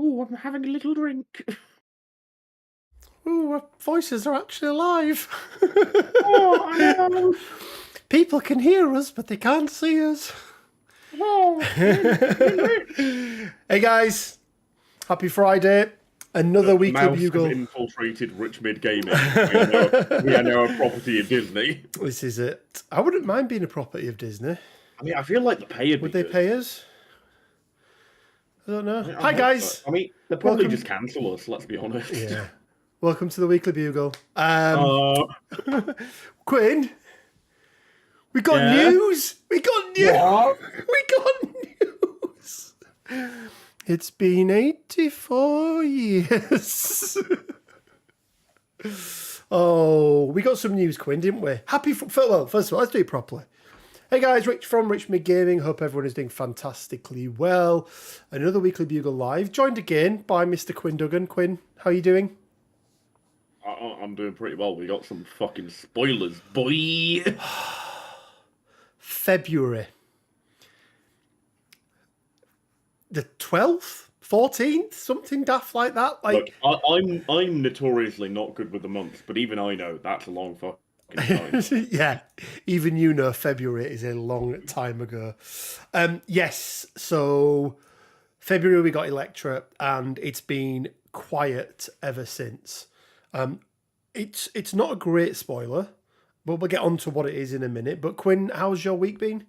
Oh, I'm having a little drink. Ooh, our voices are actually alive. Oh, I know. People can hear us, but they can't see us. Oh, Hey guys, happy Friday. Another the weekly mouse bugle. has infiltrated Richmond Gaming. We are now a property of Disney. This is it. I wouldn't mind being a property of Disney. I mean, I feel like the pay Would they pay us? I don't know. I Hi hope guys. so. I mean, they'll probably Welcome. just cancel us, let's be honest. Yeah. Welcome to the weekly bugle. Quinn, we got Yeah? news. We got news. What? We got news. It's been 84 years. Oh, we got some news, Quinn, didn't we? Well, first of all, let's do it properly. Hey guys, Rich from Richmond Gaming. Hope everyone is doing fantastically well. Another weekly bugle live, joined again by Mr. Quinn Duggan. Quinn, how are you doing? I'm doing pretty well. We got some fucking spoilers, boy. February the 12th, 14th, something daft like that. Like, look, I'm notoriously not good with the months, but even I know that's a long fucking time. yeah, even you know February is a long time ago. Yes, so February we got Electra, and it's been quiet ever since. It's not a great spoiler, but we'll get on to what it is in a minute. But Quinn, how's your week been?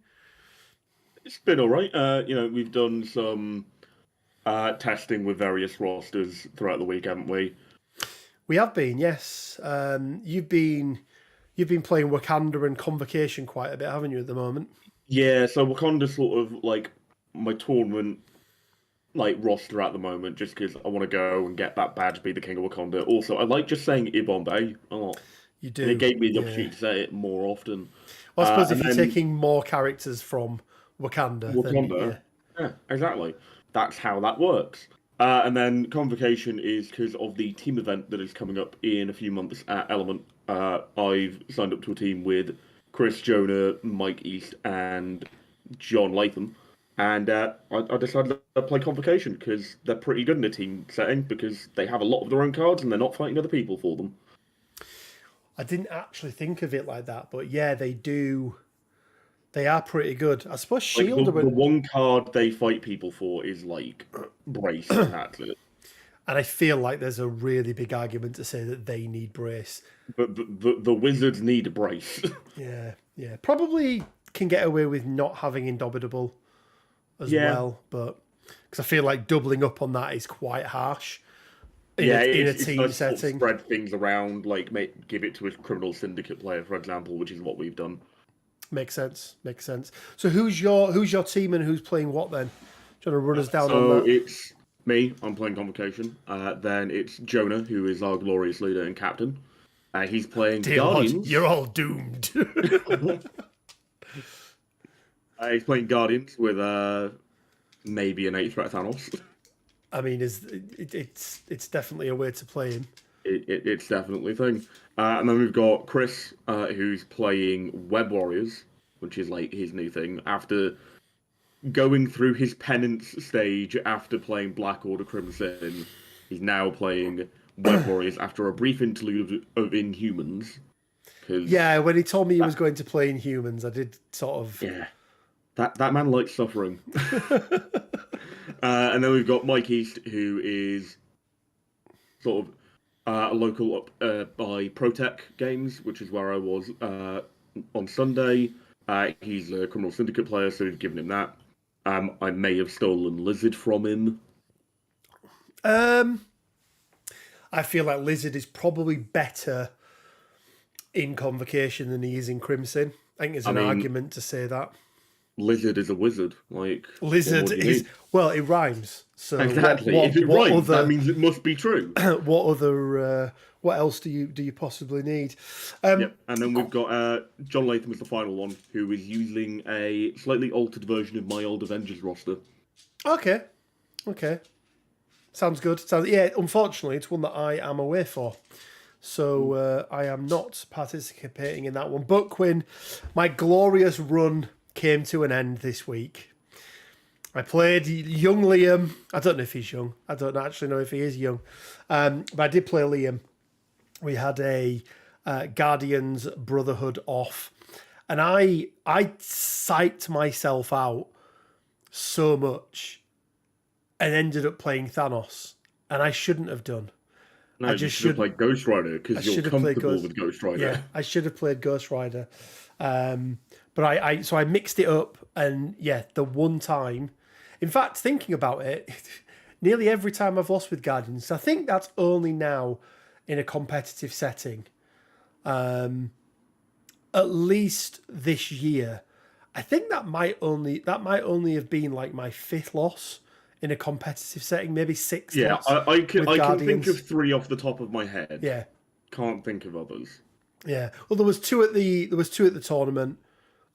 It's been all right. We've done some testing with various rosters throughout the week, haven't we? We have been, yes. You've been playing Wakanda and Convocation quite a bit, haven't you, at the moment? Yeah, so Wakanda's sort of like my tournament roster at the moment, just because I want to go and get that badge, be the king of Wakanda. Also, I like just saying Ibombe a lot. You do. And it gave me the opportunity to say it more often. Well, I suppose if you're taking more characters from Wakanda, then, yeah, exactly. That's how that works. And then Convocation is because of the team event that is coming up in a few months at Element. I've signed up to a team with Chris, Jonah, Mike East, and John Latham. And I decided to play Convocation because they're pretty good in a team setting because they have a lot of their own cards and they're not fighting other people for them. I didn't actually think of it like that, but yeah, they do. They are pretty good. I suppose Shield. The one card they fight people for is Brace. That's it. And I feel like there's a really big argument to say that they need Brace. But the Wizards need a Brace. Yeah. Probably can get away with not having Indomitable as well, but because I feel like doubling up on that is quite harsh. In a team nice setting, to spread things around, give it to a criminal syndicate player, for example, which is what we've done. Makes sense. So who's your team and who's playing what then? Do you want to run us down on that? So it's me. I'm playing Convocation. Then it's Jonah, who is our glorious leader and captain. He's playing Guardians. Lord, you're all doomed. He's playing Guardians with maybe an 8 threat Thanos. I mean, it's definitely a way to play him. It's definitely a thing. And then we've got Chris, who's playing Web Warriors, which is his new thing. After going through his penance stage after playing Black Order Crimson, he's now playing Web Warriors after a brief interlude of Inhumans. Yeah, when he told me he was going to play Inhumans, I did sort of... Yeah, that man likes suffering. And then we've got Mike East, who is sort of a local up by Protec Games, which is where I was on Sunday. He's a criminal syndicate player, so we've given him that. I may have stolen Lizard from him. I feel like Lizard is probably better in Convocation than he is in Crimson. I think there's an argument to say that. Lizard is a wizard. Lizard is... Well, it rhymes. So exactly. If it rhymes, that means it must be true. What else do you possibly need? Yep. And then we've got John Latham as the final one, who is using a slightly altered version of my old Avengers roster. Okay. Sounds good. Unfortunately, it's one that I am away for. So I am not participating in that one. But Quinn, my glorious run came to an end this week. I played young Liam. I don't know if he's young. I don't actually know if he is young. But I did play Liam. We had a Guardians Brotherhood off. And I psyched myself out so much and ended up playing Thanos. And I shouldn't have done. No, I just should have played Ghost Rider because you're comfortable with Ghost Rider. Yeah, I should have played Ghost Rider. But I mixed it up, and yeah, the one time, in fact, thinking about it, nearly every time I've lost with Guardians, I think that's only now in a competitive setting. At least this year, I think that might only have been like my 5th loss in a competitive setting, maybe 6th. Yeah, I can think of 3 off the top of my head. Yeah, can't think of others. Yeah, well, there was 2 at the tournament,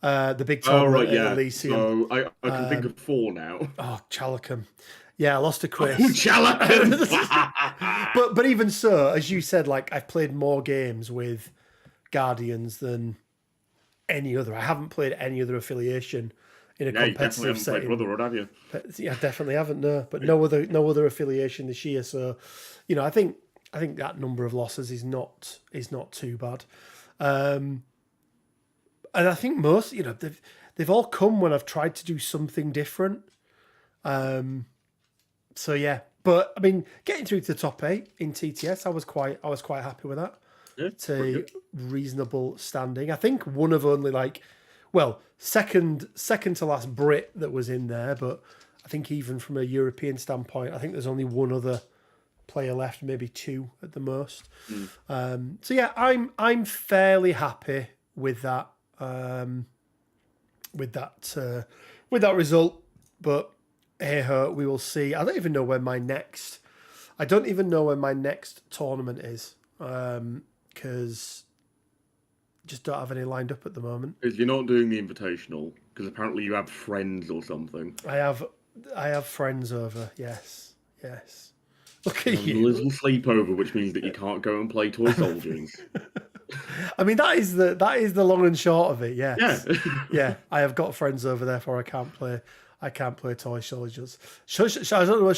the big tournament at Elysium. So I can think of 4 now. Oh, Chalacum. Yeah, I lost to Chris. Oh, Chalacum! but even so, as you said, like I've played more games with Guardians than any other. I haven't played any other affiliation in a competitive setting. You definitely haven't played Brotherhood, have you? Yeah, I definitely haven't. No, but no other affiliation this year. So, I think that number of losses is not too bad. And I think most, they've all come when I've tried to do something different. So yeah, but I mean, getting through to the top 8 in TTS, I was quite happy with that. Yeah, it's a reasonable standing. I think one of only second to last Brit that was in there, but I think even from a European standpoint, I think there's only one other player left, maybe 2 at the most. So yeah, I'm fairly happy with that. With that result, but hey ho, we will see. I don't even know when my next tournament is, because just don't have any lined up at the moment. Because you're not doing the invitational, because apparently you have friends or something. I have friends over. Yes. Look at you. A little sleepover, which means that you can't go and play Toy Soldiers. I mean, that is the long and short of it. Yes. Yeah. Yeah. I have got friends over there, for I can't play Toy Soldiers. I don't know what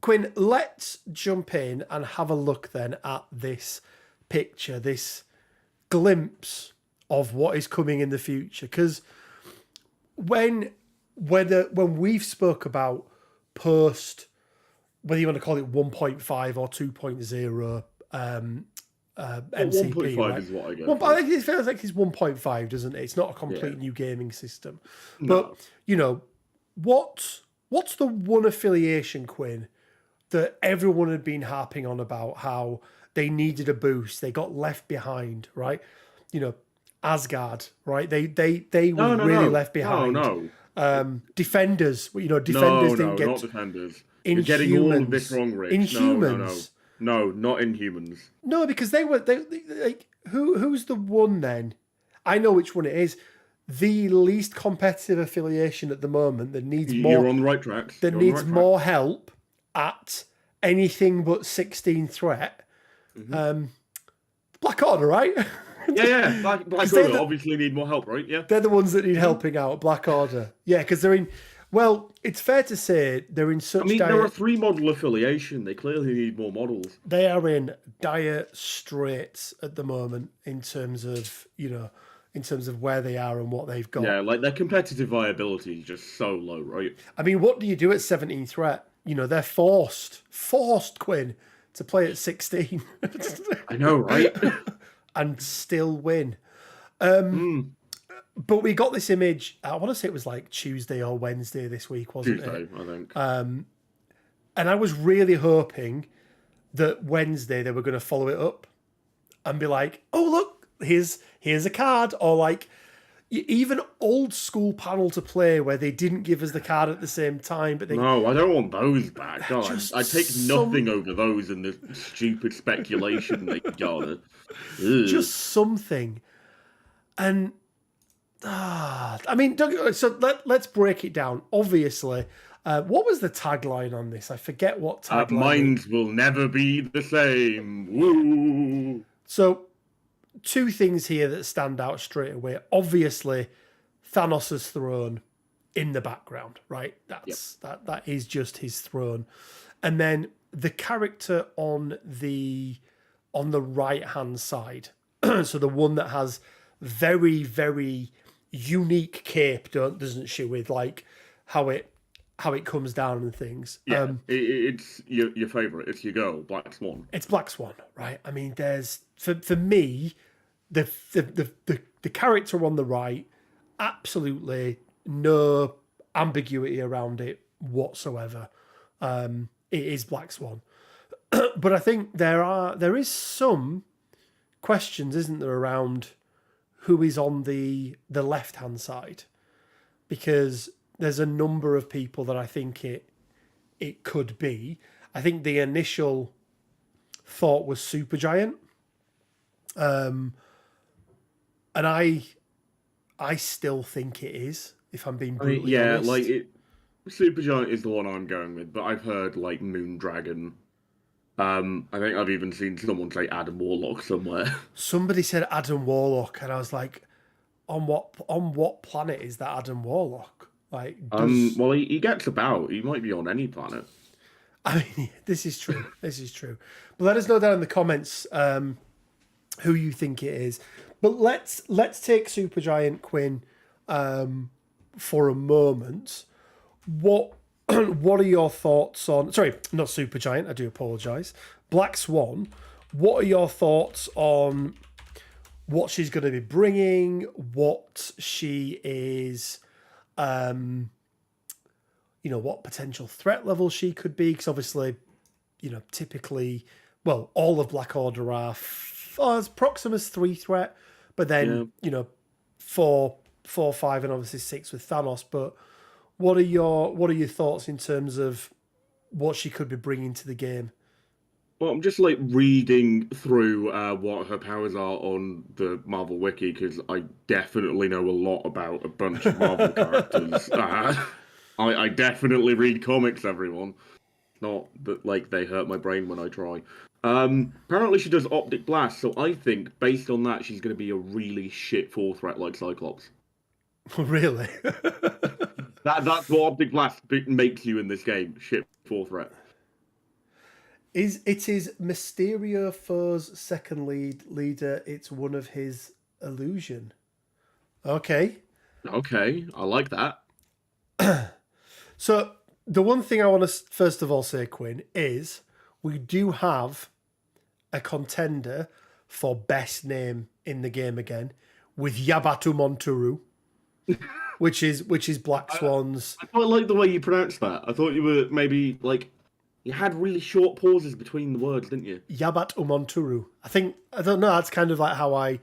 Quinn, let's jump in and have a look then at this picture, this glimpse of what is coming in the future. Because when we've spoke about post, whether you want to call it 1.5 or 2.0 MCP, 1.5 right? is what I get. I think it feels like it's 1.5, doesn't it? It's not a complete new gaming system. No. But, what's the one affiliation, Quinn, that everyone had been harping on about how they needed a boost, they got left behind, right? Asgard, right? They were really left behind. No. Defenders, Defenders didn't get... not Defenders. You're getting all of this wrong, Rich. Inhumans. No, not Inhumans. No, because they like who's the one then? I know which one it is. The least competitive affiliation at the moment that needs more. You're on the right track. That needs more help at anything but 16 threat. Mm-hmm. Black Order, right? Yeah. Black Order obviously need more help, right? Yeah. They're the ones that need helping out. Black Order. Yeah, because they're in. Well, it's fair to say they're in such. They're a 3-model affiliation. They clearly need more models. They are in dire straits at the moment in terms of where they are and what they've got. Yeah, like their competitive viability is just so low, right? I mean, what do you do at 17 threat? They're forced, Quinn, to play at 16. I know, right? And still win. But we got this image, I want to say it was like Tuesday or Wednesday this week, wasn't it? Tuesday, I think. And I was really hoping that Wednesday they were going to follow it up and be like, oh, look, here's a card. Or like even old school panel to play where they didn't give us the card at the same time. But no, I don't want those back. God, I take nothing over those and the stupid speculation they garner. Just something. And... I mean, so let's break it down. Obviously, what was the tagline on this? I forget what tagline. Minds will never be the same. Woo! So, two things here that stand out straight away. Obviously, Thanos' throne in the background, right? That is just his throne. And then the character on the right hand side, so the one that has very, very unique cape, doesn't she, with like how it comes down and things. Yeah, it's your favorite. It's your girl, Black Swan. It's Black Swan, right? I mean, there's for me, the character on the right, absolutely no ambiguity around it whatsoever. It is Black Swan, but I think there is some questions, isn't there, around who is on the left hand side, because there's a number of people that I think it could be. I think the initial thought was Supergiant, and I still think it is. If I'm being brutally honest, Supergiant is the one I'm going with, but I've heard like Moondragon. I think I've even seen someone say Adam Warlock somewhere. Somebody said Adam Warlock, and I was like, on what planet is that Adam Warlock? Like, well, he gets about. He might be on any planet. I mean, this is true. This is true. But let us know down in the comments who you think it is. But let's take Supergiant Quinn for a moment. What are your thoughts on? Sorry, not Supergiant. I do apologise. Black Swan. What are your thoughts on what she's going to be bringing? What she is? What potential threat level she could be, because obviously, typically, well, all of Black Order are as Proximus 3 threat, but then, 4, 5, and obviously 6 with Thanos. But what are your thoughts in terms of what she could be bringing to the game? Well, I'm just like reading through what her powers are on the Marvel Wiki, because I definitely know a lot about a bunch of Marvel characters. I definitely read comics, everyone. Not that like they hurt my brain when I try. Apparently she does Optic Blast, so I think based on that she's going to be a really shit 4 threat like Cyclops. Really? That's what Optic Blast makes you in this game. Shit 4 threat. It is Mysterio Foe's second leader. It's one of his illusion. Okay. Okay, I like that. So the one thing I want to first of all say, Quinn, is we do have a contender for best name in the game again with Yabatu Monturu, which is Black Swan's. I quite like the way you pronounced that. I thought you were maybe like you had really short pauses between the words, didn't you? Yabat Umonturu. I don't know. That's kind of like how I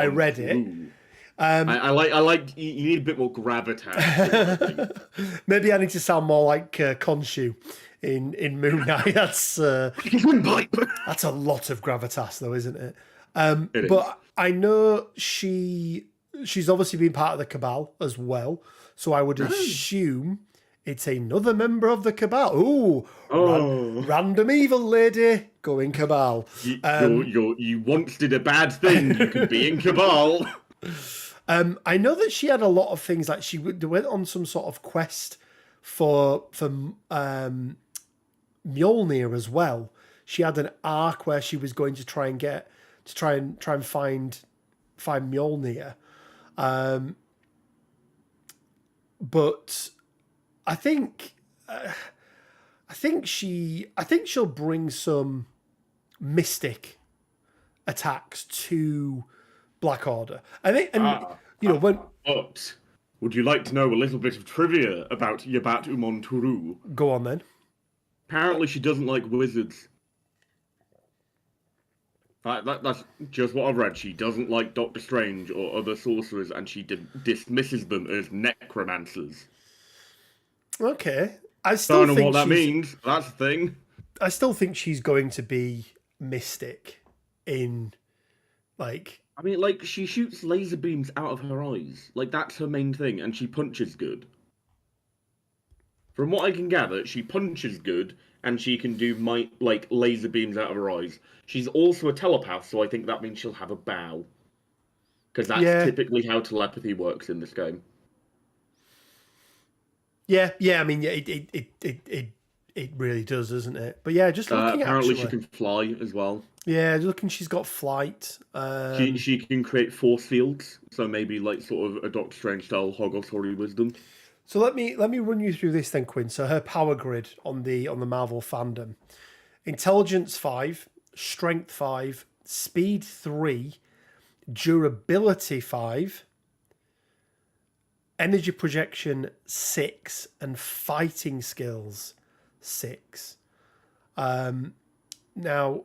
read it. I like. You need a bit more gravitas. Maybe I need to sound more like Khonshu in Moon Knight. That's a lot of gravitas, though, isn't it? But I know she's obviously been part of the Cabal as well, so I would assume it's another member of the Cabal. Ooh, random evil lady going Cabal. You once did a bad thing. You could be in Cabal. I know that she had a lot of things, like they went on some sort of quest for Mjolnir as well. She had an arc where she was going to try and find Mjolnir. But I think she'll bring some mystic attacks to Black Order. I think, when. But would you like to know a little bit of trivia about Yabat Umonturu? Go on then. Apparently, she doesn't like wizards. That's just what I've read. She doesn't like Doctor Strange or other sorcerers, and she dismisses them as necromancers. Okay, I still don't know what that means. That's the thing. I still think she's going to be mystic in, like. I mean, like, she shoots laser beams out of her eyes. Like, that's her main thing, and she punches good. From what I can gather, she punches good, and she can do like laser beams out of her eyes. She's also a telepath, so I think that means she'll have a bow, because that's Yeah, typically how telepathy works in this game. yeah. I mean, yeah, it really does, doesn't it? But yeah, just looking Apparently, she actually, can fly as well. yeah, looking, she's got flight. She can create force fields, so maybe like sort of a Doctor Strange style Hogwarts Holy Wisdom. So let me run you through this then, Quinn. So her power grid on the Marvel fandom: intelligence 5, strength 5, speed 3, durability 5, energy projection 6, and fighting skills 6. Now,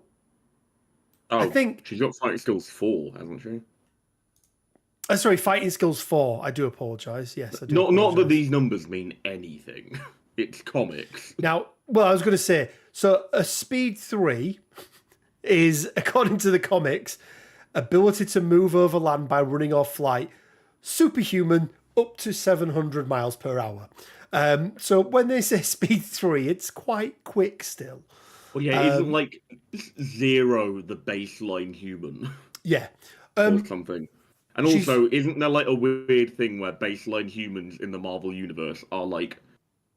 I Oh, think, she's got fighting skills 4, hasn't she? sorry, fighting skills 4. I do apologise. Yes, I do Not that apologise. these numbers mean anything. It's comics. Now, well, I was going to say, so a speed 3 is, according to the comics, ability to move over land by running or flight, superhuman up to 700 miles per hour. So when they say speed 3, it's quite quick still. Well, yeah, isn't like 0 the baseline human Yeah. or something? And She's also, isn't there like a weird thing where baseline humans in the Marvel universe are like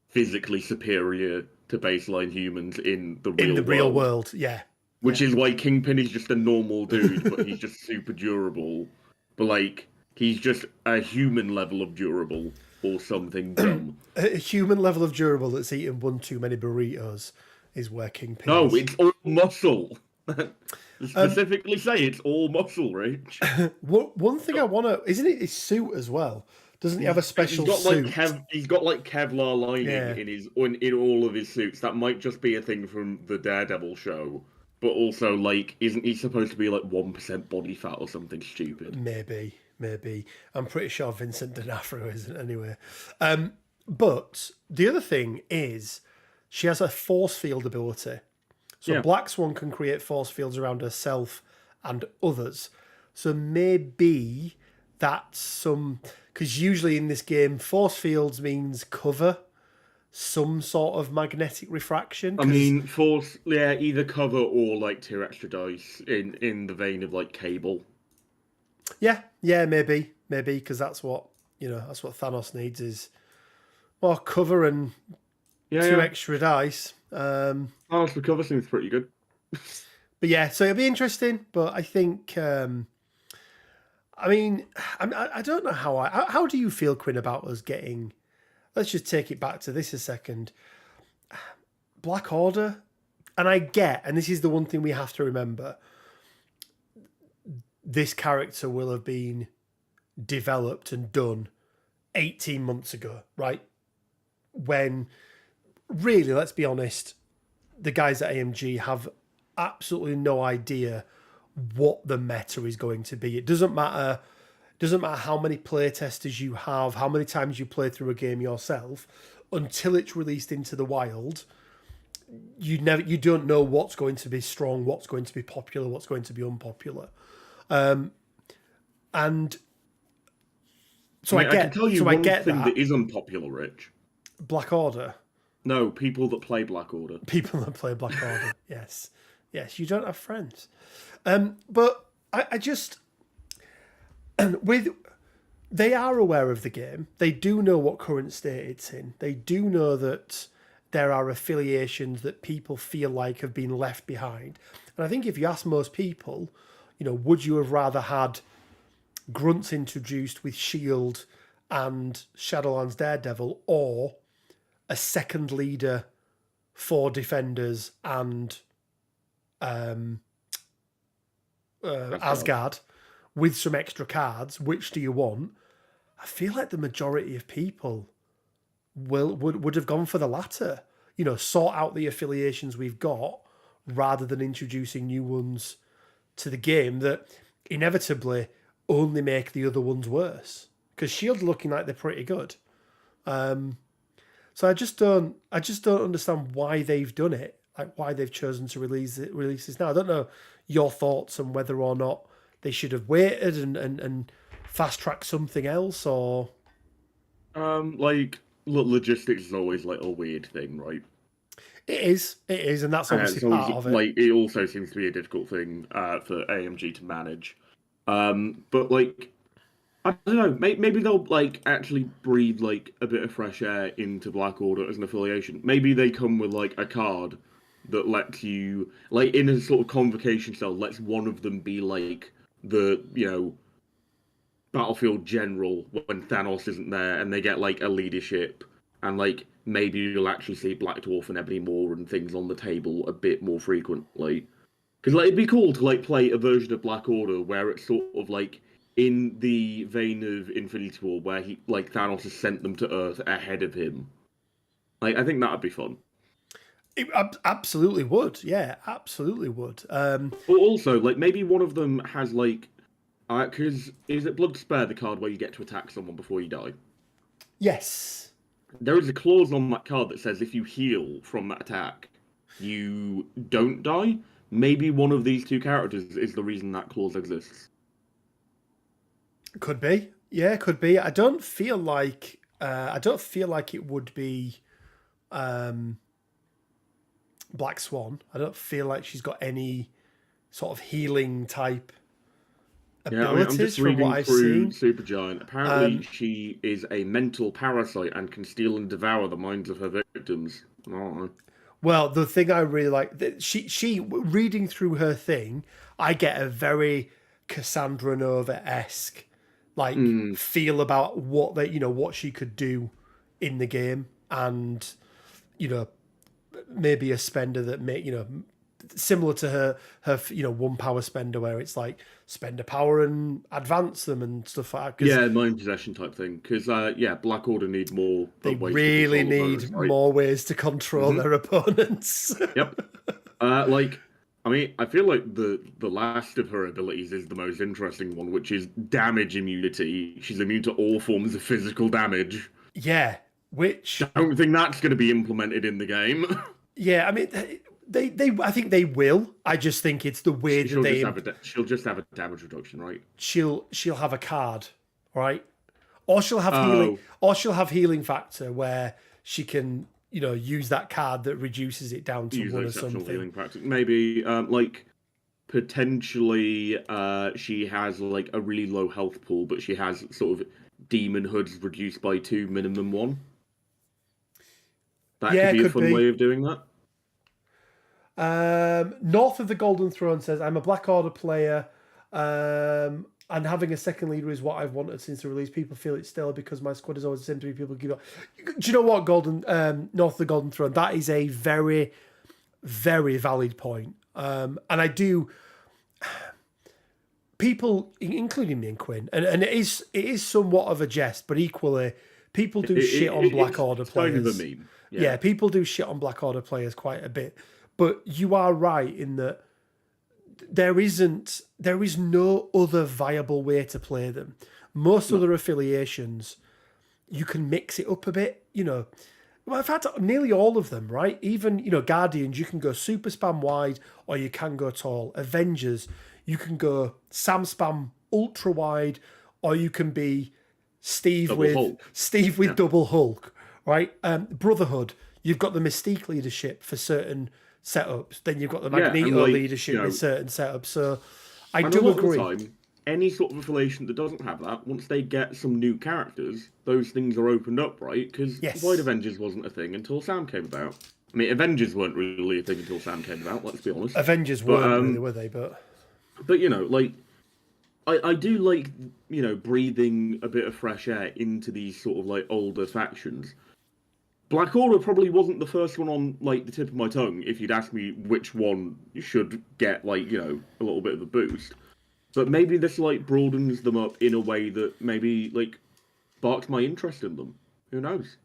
physically superior to baseline humans in the in real the real world? world. Yeah. Which is why Kingpin is just a normal dude, but he's just super durable. But like, he's just a human level of durable or something dumb. A human level of durable that's eaten one too many burritos is where Kingpin No, is. it's all muscle. Specifically say it's all muscle, Rich. One thing I want to... Isn't it his suit as well? Doesn't he have a special suit? He's got like Kevlar lining Yeah. in all of his suits. That might just be a thing from the Daredevil show. But also, like, isn't he supposed to be like 1% body fat or something stupid? Maybe. I'm pretty sure Vincent D'Onofrio isn't anyway. But the other thing is she has a force field ability. So Yeah. Black Swan can create force fields around herself and others. So maybe that's some... Because usually in this game, force fields means cover some sort of magnetic refraction. I mean, force, yeah, either cover or like 2 extra dice in the vein of like Cable. Yeah, maybe, because that's what that's what Thanos needs is more cover and two extra dice. Thanos for cover seems pretty good. But yeah, so it'll be interesting. But I think, I mean, I don't know how do you feel, Quinn, about us getting? Let's just take it back to this a second. Black Order, and and this is the one thing we have to remember. This character will have been developed and done 18 months ago, right? When really, let's be honest, the guys at AMG have absolutely no idea what the meta is going to be. It doesn't matter how many playtesters you have, how many times you play through a game yourself, until it's released into the wild. You don't know what's going to be strong, what's going to be popular, what's going to be unpopular. And so I can tell you one get thing that. that is unpopular, Rich. Black Order. No, people that play Black Order. People that play Black Order. Yes, you don't have friends. But I just they are aware of the game. They do know what current state it's in. They do know that there are affiliations that people feel like have been left behind. And I think if you ask most people, would you have rather had Grunts introduced with Shield and Shadowlands Daredevil, or a second leader for Defenders and Asgard with some extra cards? Which do you want? I feel like the majority of people would have gone for the latter. Sort out the affiliations we've got rather than introducing new ones to the game that inevitably only make the other ones worse. Because Shield looking like they're pretty good. So I just don't understand why they've done it. Like why they've chosen to release this now. I don't know your thoughts on whether or not they should have waited and fast track something else, or Like logistics is always like a weird thing, right? It is, and that's obviously It's part always, of it. like it also seems to be a difficult thing for AMG to manage. But like I don't know, maybe they'll like actually breathe like a bit of fresh air into Black Order as an affiliation. Maybe they come with like a card that lets you like in a sort of convocation cell, lets one of them be like the battlefield general when Thanos isn't there, and they get like a leadership, and like maybe you'll actually see Black Dwarf and Ebony Maw and things on the table a bit more frequently. Because like it'd be cool to like play a version of Black Order where it's sort of like in the vein of Infinity War, where he like Thanos has sent them to Earth ahead of him. Like I think that'd be fun. It absolutely would. Yeah, absolutely would. But also, like maybe one of them has like, because is it Blood Spare the card where you get to attack someone before you die? Yes. There is a clause on that card that says if you heal from that attack, you don't die. Maybe one of these two characters is the reason that clause exists. Could be. Yeah, could be. I don't feel like it would be Black Swan. I don't feel like she's got any sort of healing type abilities I'm just from what reading I've through seen. Supergiant. Apparently, she is a mental parasite and can steal and devour the minds of her victims. Oh. Well, the thing I really like, she reading through her thing, I get a very Cassandra Nova-esque like feel about what what she could do in the game, and maybe a spender that may similar to her one power spender where it's like spend a power and advance them and stuff like that. Yeah, mind possession type thing. Because Black Order need more. They ways really to control need opponents, right? more ways to control their opponents. Yep. I mean, I feel like the last of her abilities is the most interesting one, which is damage immunity. She's immune to all forms of physical damage. Yeah, which I don't think that's going to be implemented in the game. Yeah, I mean, they I think they will. I just think it's the way that they. She'll just have a damage reduction, right? She'll have a card, right? Or she'll have healing. Or she'll have healing factor where she can, use that card that reduces it down to one or something. Healing factor. Maybe potentially she has like a really low health pool, but she has sort of demon hoods reduced by 2, minimum 1. That could be a fun way of doing that. North of the Golden Throne says, I'm a Black Order player, and having a second leader is what I've wanted since the release. People feel it's still because my squad is always the same to me. People give up. Do you know what, North of the Golden Throne? That is a very, very valid point. And I do. People, including me and Quinn, and it is somewhat of a jest, but equally, people do shit on Black Order players. Kind of a meme. Yeah, people do shit on Black Order players quite a bit. But you are right in that there is no other viable way to play them. Most other affiliations, you can mix it up a bit, Well, in fact, nearly all of them, right? Even, Guardians, you can go super spam wide or you can go tall. Avengers, you can go Sam spam ultra wide, or you can be Steve with double Hulk, right? Brotherhood, you've got the Mystique leadership for certain setups. Then you've got the Magneto leadership with certain setups. So I do agree. Of the time, any sort of affiliation that doesn't have that, once they get some new characters, those things are opened up, right? Because Void Avengers wasn't a thing until Sam came about. I mean, Avengers weren't really a thing until Sam came about, let's be honest. Avengers weren't really, were they? But I do like, breathing a bit of fresh air into these sort of like older factions. Black Order probably wasn't the first one on like the tip of my tongue if you'd asked me which one should get like, a little bit of a boost. But maybe this like broadens them up in a way that maybe like sparks my interest in them. Who knows?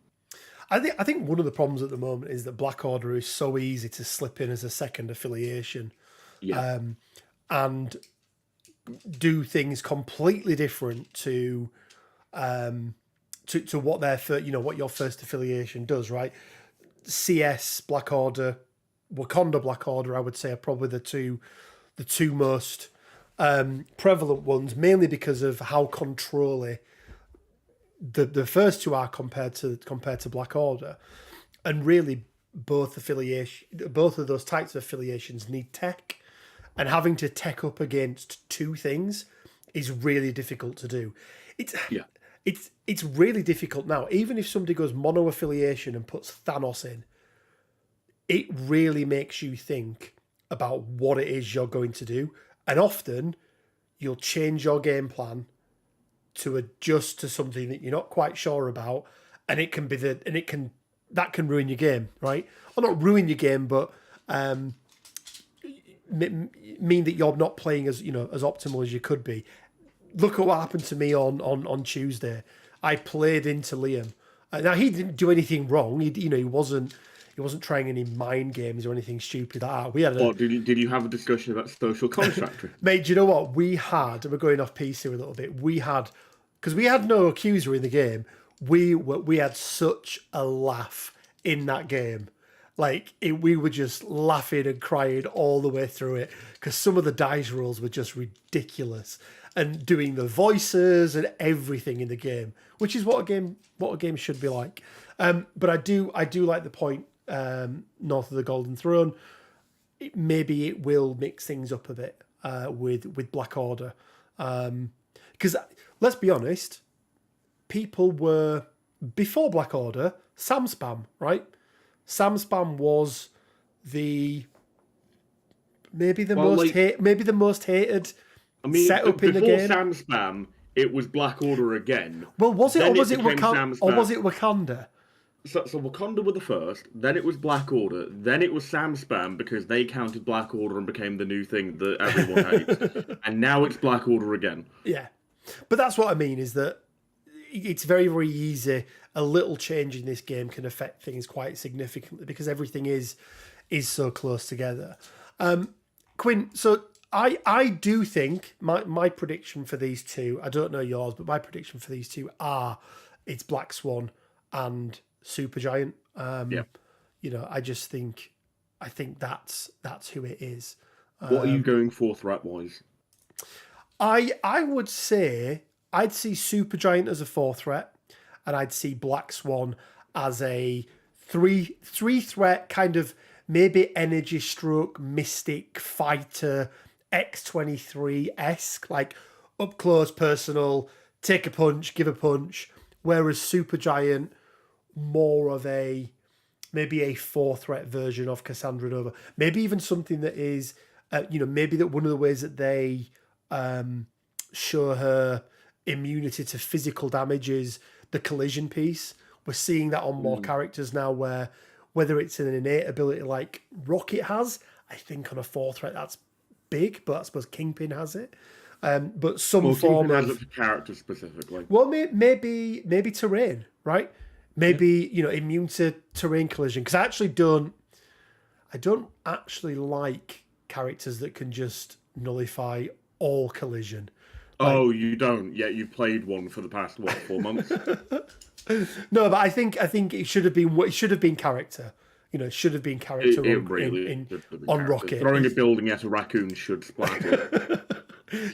I think one of the problems at the moment is that Black Order is so easy to slip in as a second affiliation. Yeah. And do things completely different to what their what your first affiliation does, right? CS Black Order, Wakanda Black Order, I would say, are probably the two most prevalent ones, mainly because of how controlly the first two are compared to Black Order, and really both of those types of affiliations need tech, and having to tech up against two things is really difficult to do. It's really difficult now. Even if somebody goes mono affiliation and puts Thanos in, it really makes you think about what it is you're going to do, and often you'll change your game plan to adjust to something that you're not quite sure about, and it can ruin your game, right? Or not ruin your game, but mean that you're not playing as optimal as you could be. Look at what happened to me on Tuesday. I played into Liam. Now he didn't do anything wrong. He wasn't trying any mind games or anything stupid like that. We had did you have a discussion about social contract? Mate, do you know what we had? And we're going off PC a little bit. We had, because we had no accuser in the game. We had such a laugh in that game. We were just laughing and crying all the way through it, because some of the dice rolls were just ridiculous, and doing the voices and everything in the game, which is what a game should be like. But I do like the point, North of the Golden Throne. Maybe it will mix things up a bit with Black Order, because let's be honest, people were, before Black Order, Sam Spam, right? Sam Spam was maybe the most hated setup in the game. Before Sam Spam, it was Black Order again. Well, was it, or was it Wakanda? So Wakanda were the first, then it was Black Order, then it was Sam Spam, because they counted Black Order and became the new thing that everyone hates. And now it's Black Order again. Yeah. But that's what I mean, is that it's very, very easy. A little change in this game can affect things quite significantly, because everything is so close together. Quinn, so I do think my prediction for these two, I don't know yours, but my prediction for these two it's Black Swan and Supergiant. I just think that's who it is. What are you going for threat-wise? I would say I'd see Supergiant as a 4 threat, and I'd see Black Swan as a three threat, kind of maybe energy stroke mystic fighter X-23-esque, like up close, personal, take a punch, give a punch. Whereas Supergiant, more of maybe a 4 threat version of Cassandra Nova. Maybe even something that is, maybe that one of the ways that they show her immunity to physical damage is the collision piece. We're seeing that on more characters now, where whether it's an innate ability like Rocket has, I think on a 4 threat that's big, but I suppose Kingpin has it. But some form Kingpin has it for character specifically. Well, maybe terrain, right? Maybe immune to terrain collision. Because I don't actually like characters that can just nullify all collision. Oh, you don't? Yeah, you've played one for the past 4 months. No, but I think it should have been character. It should have been character on Rocket. Throwing a building at a raccoon should splatter.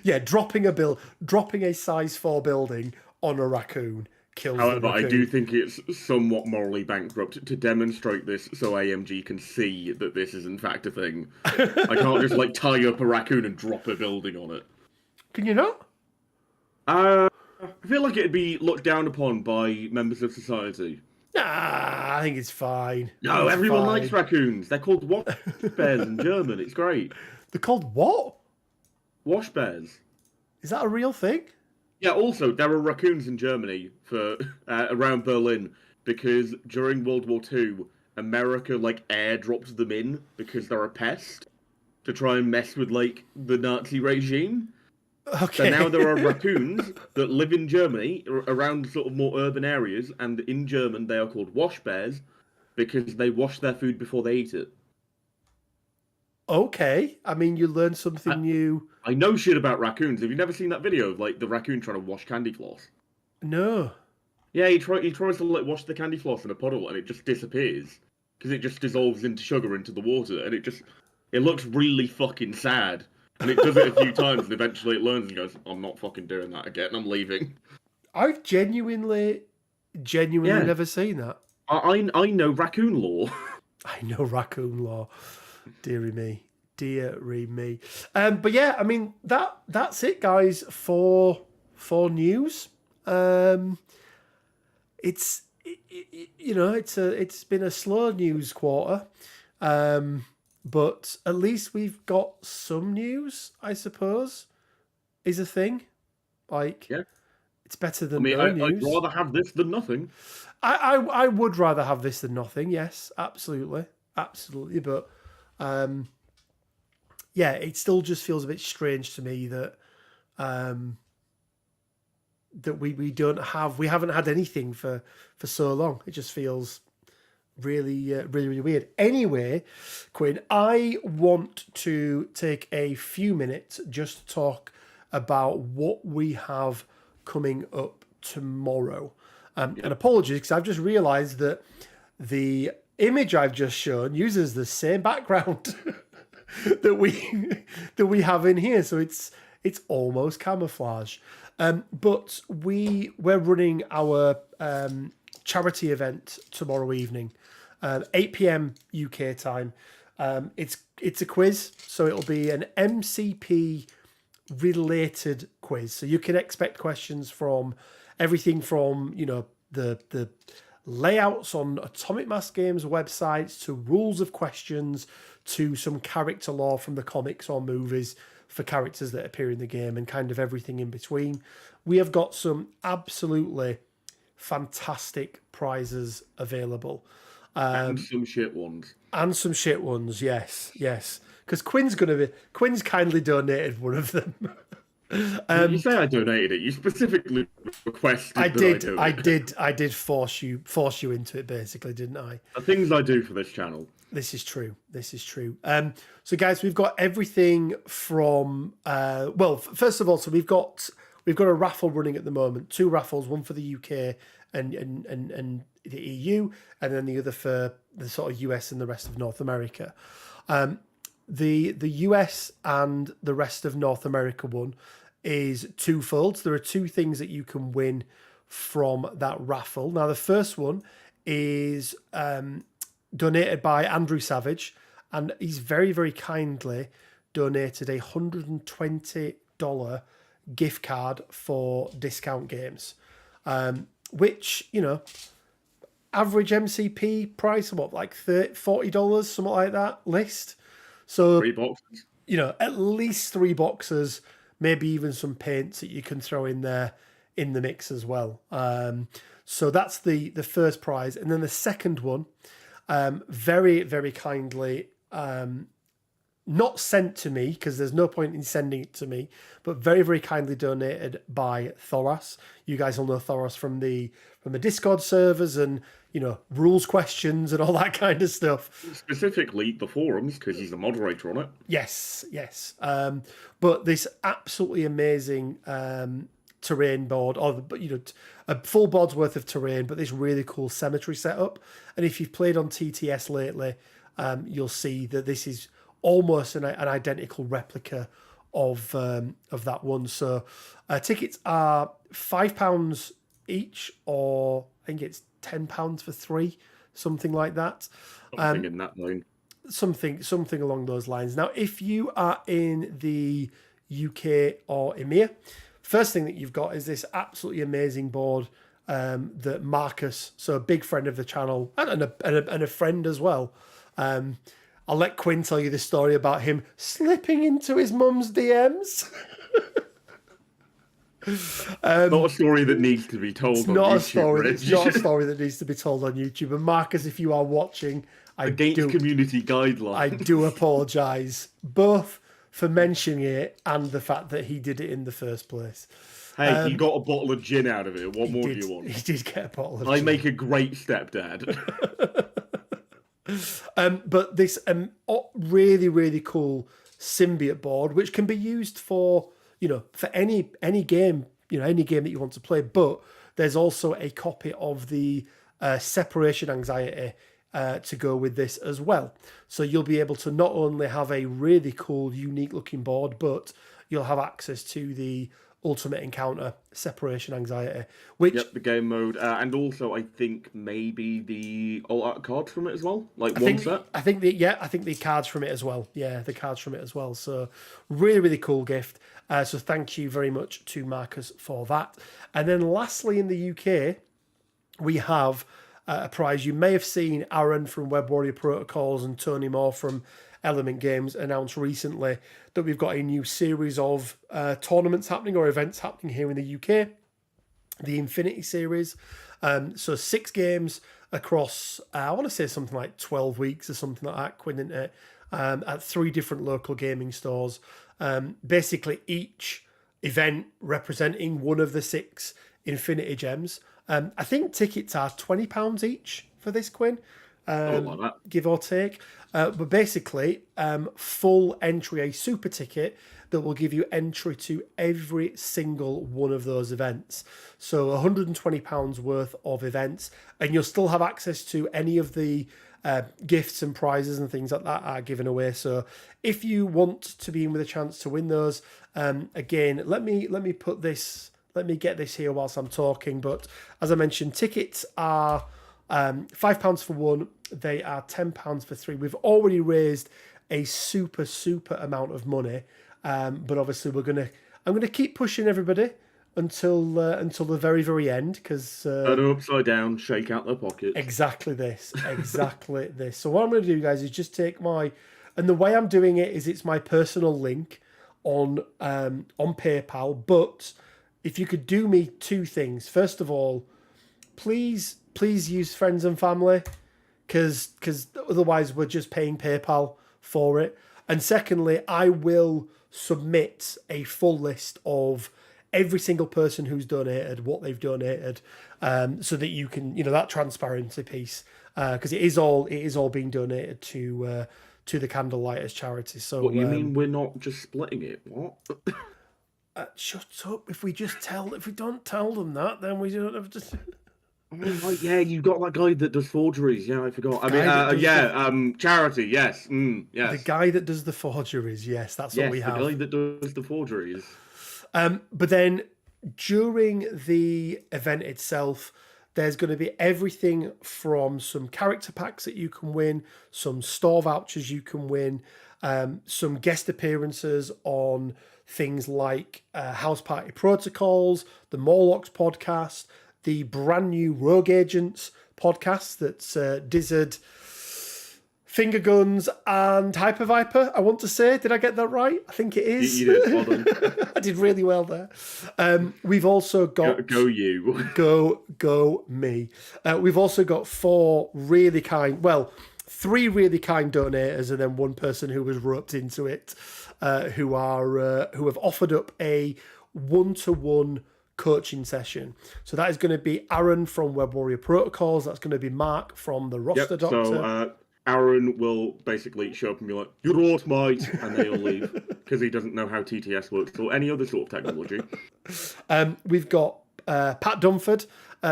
Yeah, dropping a size 4 building on a raccoon kills the raccoon. I do think it's somewhat morally bankrupt to demonstrate this so AMG can see that this is in fact a thing. I can't just tie up a raccoon and drop a building on it. Can you not? I feel like it'd be looked down upon by members of society. Nah, I think it's fine. No, everyone likes raccoons. They're called wash bears in German. It's great. They're called what? Wash bears. Is that a real thing? Yeah, also, there are raccoons in Germany for around Berlin because during World War II, America airdropped them in because they're a pest to try and mess with the Nazi regime. Okay. So now there are raccoons that live in Germany around sort of more urban areas, and in German they are called wash bears because they wash their food before they eat it. Okay, I mean, you learn something new. I know shit about raccoons. Have you never seen that video of the raccoon trying to wash candy floss? No. Yeah, he tries to wash the candy floss in a puddle, and it just disappears because it just dissolves into sugar into the water, and it looks really fucking sad. And it does it a few times, and eventually it learns and goes, "I'm not fucking doing that again. I'm leaving." I've genuinely Yeah. never seen that. I know raccoon law. I know raccoon law. Deary me. Deary me. But yeah, I mean that's it, guys, for news. It's it's been a slow news quarter. But at least we've got some news, I suppose, is a thing. Like, Yeah. it's better I than mean, no I'd news. rather have this than nothing. I would rather have this than nothing. Yes, absolutely, absolutely. But yeah, it still just feels a bit strange to me that that we haven't had anything for so long. It just feels really weird. Anyway, Quinn, I want to take a few minutes just to talk about what we have coming up tomorrow. And apologies, because I've just realised that the image I've just shown uses the same background that we have in here, so it's almost camouflage. But we're running our charity event tomorrow evening, 8 p.m. UK time. It's a quiz, so it'll be an MCP related quiz. So you can expect questions from everything from the layouts on Atomic Mass Games websites to rules of questions to some character lore from the comics or movies for characters that appear in the game and kind of everything in between. We have got some absolutely fantastic prizes available. And some shit ones. And some shit ones, yes. Because Quinn's kindly donated one of them. You say I donated it. You specifically requested I that I did force you into it, basically, didn't I? The things I do for this channel. This is true. So guys, we've got everything from first of all, so we've got a raffle running at the moment. 2 raffles, one for the UK and the EU, and then the other for the sort of US and the rest of North America. The US and the rest of North America one is twofold. There are 2 things that you can win from that raffle. Now, the first one is donated by Andrew Savage, and he's very, very kindly donated a $120 gift card for Discount Games, which, average MCP price, like $40, something like that, list. So 3 boxes. At least 3 boxes, maybe even some paints that you can throw in there in the mix as well. So that's the first prize. And then the second one, very, very kindly, not sent to me because there's no point in sending it to me, but very, very kindly donated by Thoras. You guys will know Thoras from the Discord servers and rules questions and all that kind of stuff. Specifically the forums, because he's the moderator on it. Yes. But this absolutely amazing terrain board, a full board's worth of terrain, but this really cool cemetery setup. And if you've played on TTS lately, you'll see that this is almost an identical replica of that one. So tickets are £5 each, or I think it's £10 for 3, something like that. Something in that line. Something along those lines. Now, if you are in the UK or EMEA, first thing that you've got is this absolutely amazing board that Marcus, so a big friend of the channel and a friend as well. I'll let Quinn tell you the story about him slipping into his mum's DMs. Not a story that needs to be told on YouTube. It's not a story that needs to be told on YouTube. And Marcus, if you are watching, community guidelines. I do apologise, both for mentioning it and the fact that he did it in the first place. Hey, he got a bottle of gin out of it. What more do you want? He did get a bottle of gin. I make a great stepdad. But this really, really cool symbiote board, which can be used for for any game, any game that you want to play. But there's also a copy of the separation anxiety to go with this as well. So you'll be able to not only have a really cool, unique looking board, but you'll have access to the Ultimate Encounter, Separation Anxiety, which Yep, the game mode, and also I think maybe the alt cards from it as well, like set. I think the cards from it as well. Yeah, the cards from it as well. So really, really cool gift. So thank you very much to Marcus for that. And then lastly, in the UK, we have a prize. You may have seen Aaron from Web Warrior Protocols and Tony Moore from Element Games announced recently that we've got a new series of tournaments happening or events happening here in the UK. The Infinity Series. So 6 games across, I want to say something like 12 weeks or something like that, Quinn, isn't it? At 3 different local gaming stores. Basically, each event representing one of the 6 Infinity Gems. I think tickets are £20 each for this, Quinn. Like that. Give or take. But basically, full entry, a super ticket that will give you entry to every single one of those events. So £120 worth of events, and you'll still have access to any of the gifts and prizes and things like that are given away. So if you want to be in with a chance to win those, again, let me put this, let me get this here whilst I'm talking. But as I mentioned, tickets are £5 for 1. They are £10 for 3. We've already raised a super amount of money, but obviously I'm gonna keep pushing everybody until the very end, because turn upside down, shake out their pockets. Exactly this. So what I'm going to do, guys, is just take and the way I'm doing it is it's my personal link on PayPal. But if you could do me 2 things. First of all, please use friends and family, because otherwise we're just paying PayPal for it. And secondly, I will submit a full list of every single person who's donated, what they've donated, so that you can, that transparency piece, because it is all being donated to the Candlelighters charity. So what you mean we're not just splitting it? What? Shut up! If we don't tell them that, then we don't have to. I mean, like, yeah, you got that guy that does forgeries. Yeah, I forgot. Charity. Yes, yes. The guy that does the forgeries. Yes, that's what we have. The guy that does the forgeries. But then during the event itself, there's going to be everything from some character packs that you can win, some store vouchers you can win, some guest appearances on things like House Party Protocols, the Morlocks podcast, the brand new Rogue Agents podcast that's Dizzard, Finger Guns, and Hyper Viper, I want to say. Did I get that right? I think it is. You did. Well done. I did really well there. We've also got... Go you. Go me. We've also got 3 really kind donators, and then 1 person who was roped into it, who have offered up a 1-to-1 coaching session. So that is going to be Aaron from Web Warrior Protocols. That's going to be Mark from the Roster Doctor. So Aaron will basically show up and be like, "You're right, mate," and they'll leave because he doesn't know how TTS works or any other sort of technology. We've got Pat Dunford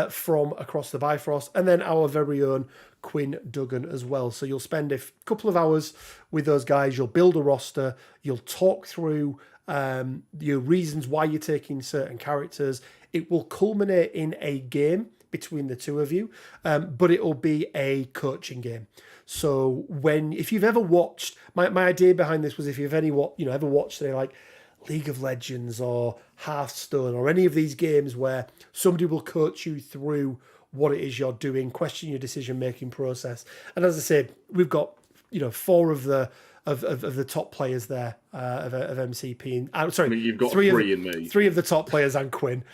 from Across the Bifrost, and then our very own Quinn Duggan as well. So you'll spend a couple of hours with those guys. You'll build a roster. You'll talk through your reasons why you're taking certain characters. It will culminate in a game between the 2 of you, but it will be a coaching game. So if you've ever watched, my idea behind this was if you've ever watched, say, like League of Legends or Hearthstone or any of these games where somebody will coach you through what it is you're doing, question your decision-making process. And as I said, we've got 4 of the top players there of MCP. You've got 3 in me. 3 of the top players and Quinn.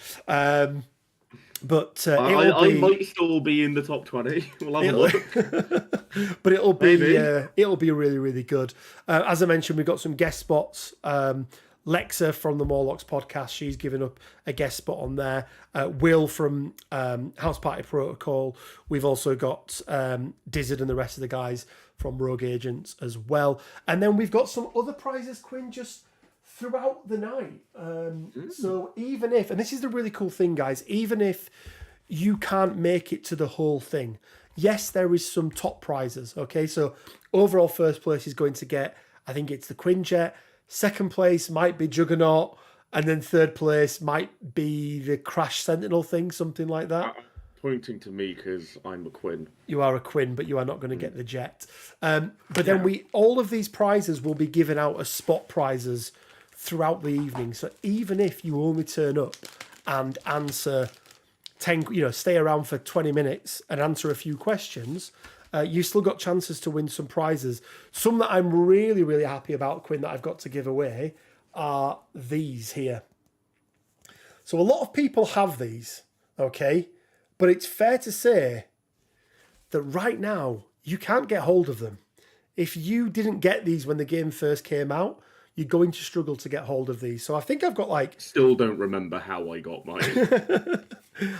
But I might still be in the top 20. We'll have a look. But it'll be really, really good. As I mentioned, we've got some guest spots. Lexa from the Morlocks podcast, she's given up a guest spot on there. Will from House Party Protocol. We've also got Dizzard and the rest of the guys from Rogue Agents as well. And then we've got some other prizes, Quinn, just throughout the night. So even if, and this is the really cool thing, guys, even if you can't make it to the whole thing, yes, there is some top prizes, okay? So overall first place is going to get, I think it's the Quinjet. Second place might be Juggernaut. And then third place might be the Crash Sentinel thing, something like that. Pointing to me because I'm a Quinn. You are a Quinn, but you are not going to get the jet. But then all of these prizes will be given out as spot prizes throughout the evening. So even if you only turn up and answer 10, stay around for 20 minutes and answer a few questions, you still got chances to win some prizes. Some that I'm really, really happy about, Quinn, that I've got to give away are these here. So a lot of people have these, okay? But it's fair to say that right now, you can't get hold of them. If you didn't get these when the game first came out, you're going to struggle to get hold of these. So I think I've got Still don't remember how I got mine.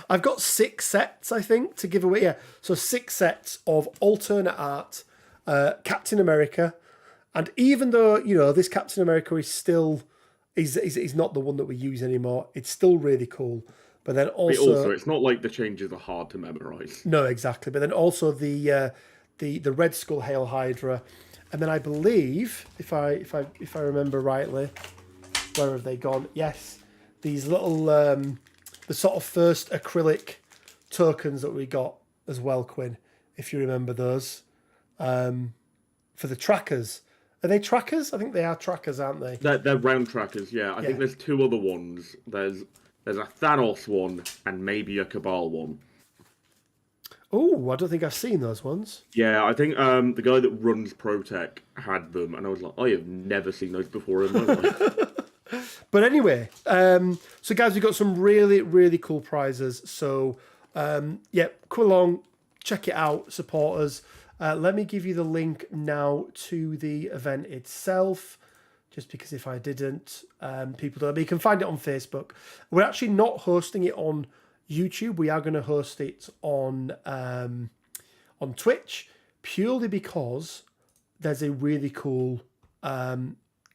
I've got 6 sets, I think, to give away. Yeah, so 6 sets of alternate art, Captain America. And even though, this Captain America is still... is not the one that we use anymore, it's still really cool. But then also, it's not like the changes are hard to memorize. No, exactly. But then also the Red Skull Hail Hydra, and then I believe, if I remember rightly, where have they gone? Yes, these little the sort of first acrylic tokens that we got as well, Quinn. If you remember those, for the trackers. Are they trackers? I think they are trackers, aren't they? They're round trackers. Yeah, I think there's 2 other ones. There's a Thanos one and maybe a Cabal one. Oh, I don't think I've seen those ones. Yeah, I think the guy that runs ProTech had them, and I was like, I have never seen those before in my life. But anyway, so guys, we've got some really, really cool prizes. So, come along, check it out, support us. Let me give you the link now to the event itself. Just because if I didn't, people don't. But you can find it on Facebook. We're actually not hosting it on YouTube. We are going to host it on Twitch, purely because there's a really cool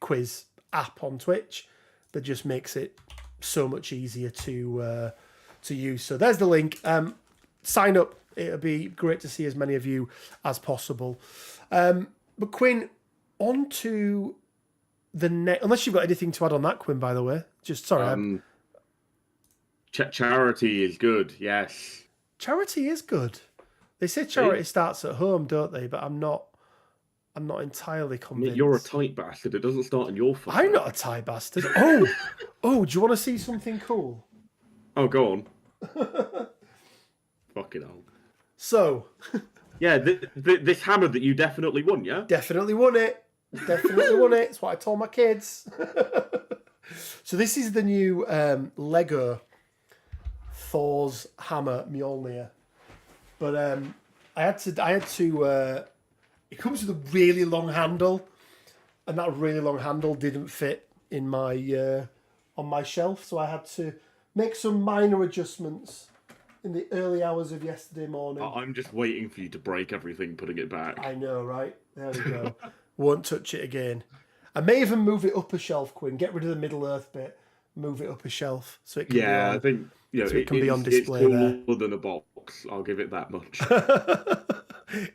quiz app on Twitch that just makes it so much easier to use. So there's the link. Sign up. It'll be great to see as many of you as possible. But Quinn, on to the next, unless you've got anything to add on that, Quinn, by the way. Just sorry. Charity is good, yes. Charity is good. They say charity starts at home, don't they? But I'm not entirely convinced. You're a tight bastard. It doesn't start in your phone. I'm not a tight bastard. Oh, do you want to see something cool? Oh, go on. Fucking hell. So. Yeah, this hammer that you definitely won, yeah? Definitely won it. Definitely won it. It's what I told my kids. So this is the new Lego Thor's hammer Mjolnir. But I had to. It comes with a really long handle, and that really long handle didn't fit in my on my shelf, so I had to make some minor adjustments in the early hours of yesterday morning. I'm just waiting for you to break everything, putting it back. I know, right? There we go. Won't touch it again. I may even move it up a shelf, Quinn. Get rid of the Middle Earth bit. Move it up a shelf so it can be on, I think so it can be on display there. It's cooler than a box. I'll give it that much.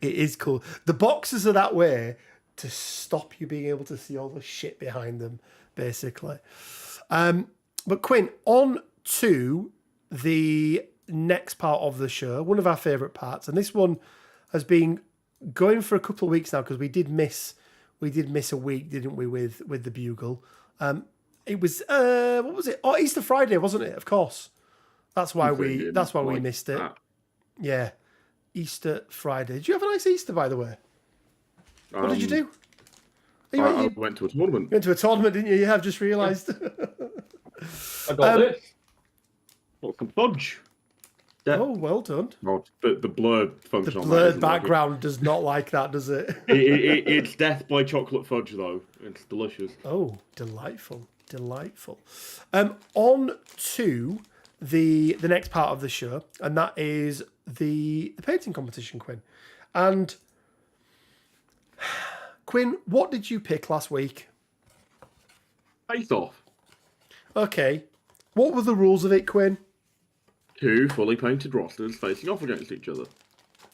It is cool. The boxes are that way to stop you being able to see all the shit behind them, basically. But Quinn, on to the next part of the show, one of our favourite parts, and this one has been going for a couple of weeks now because we did miss a week, didn't we, with the Bugle? It was what was it? Oh, Easter Friday, wasn't it? Of course. That's why we missed it. Yeah. Easter Friday. Did you have a nice Easter, by the way? What did you do? I went to a tournament. You went to a tournament, didn't you? You have just realised. I got this. Got some fudge. Yeah. Oh, well done. Oh, the blurred function. The blurred background does not like that, does it? It's death by chocolate fudge, though. It's delicious. Oh, delightful. Delightful. On to the next part of the show, and that is the painting competition, Quinn. And Quinn, what did you pick last week? Face off. Okay. What were the rules of it, Quinn? 2 fully painted rosters facing off against each other.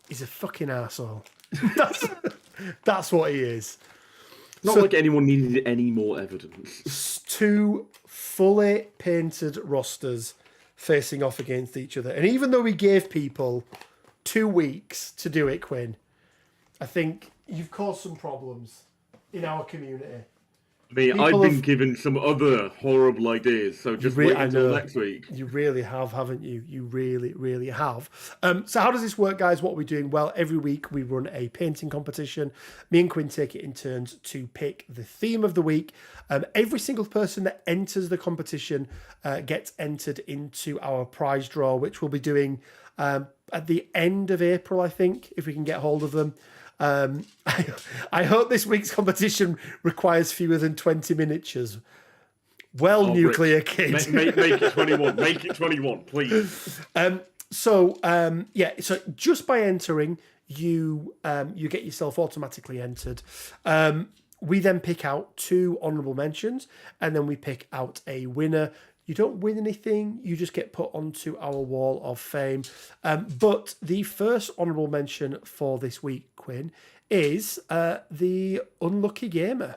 He's a fucking arsehole. That's what he is. Not like anyone needed any more evidence. two fully painted rosters facing off against each other. And even though we gave people 2 weeks to do it, Quinn, I think you've caused some problems in our community. I mean, I've been given some other horrible ideas, so just wait until next week. You really have, haven't you? You really, really have. So how does this work, guys? What are we doing? Well, every week we run a painting competition. Me and Quinn take it in turns to pick the theme of the week. Every single person that enters the competition gets entered into our prize draw, which we'll be doing at the end of April, I think, if we can get hold of them. I hope this week's competition requires fewer than 20 miniatures. Well, Nuclear Kid. Make it 21. Make it 21, please. So just by entering, you get yourself automatically entered. We then pick out 2 honourable mentions, and then we pick out a winner. You don't win anything, you just get put onto our wall of fame. But the first honourable mention for this week, Quinn, is the Unlucky Gamer.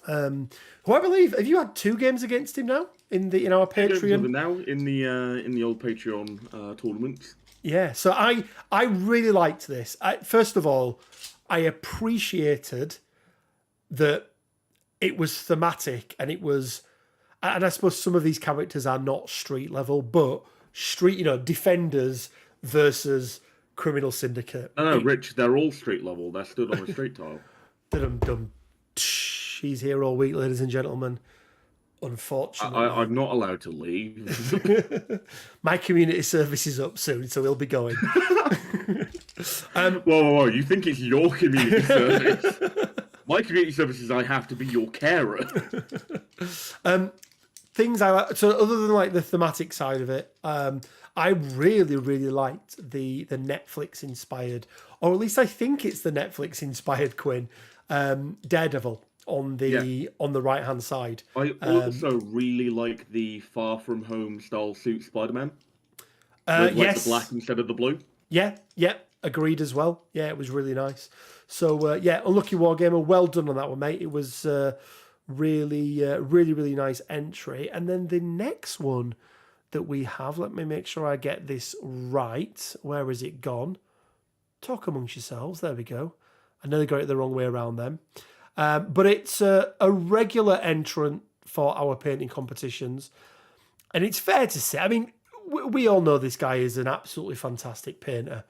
Who I believe, have you had 2 games against him now in our Patreon? Now in the old Patreon tournament. Yeah, so I really liked this. First of all, I appreciated that it was thematic and it was. And I suppose some of these characters are not street level, but defenders versus criminal syndicate. No, Rich, they're all street level. They're stood on a street tile. She's here all week, ladies and gentlemen. Unfortunately. I'm not allowed to leave. My community service is up soon, so we'll be going. Whoa, you think it's your community service? My community service is I have to be your carer. Things I like. So other than like the thematic side of it, I really, really liked the Netflix inspired, or at least I think it's the Netflix inspired Quinn, Daredevil on the right hand side. I also really like the Far From Home style suit Spider-Man. With the black instead of the blue. Yeah, agreed as well. Yeah, it was really nice. So Unlucky Wargamer, well done on that one, mate. It was really, really nice entry. And then the next one that we have, let me make sure I get this right. Where has it gone? Talk amongst yourselves. There we go. I nearly got it the wrong way around then. But it's a regular entrant for our painting competitions. And it's fair to say, I mean, we all know this guy is an absolutely fantastic painter.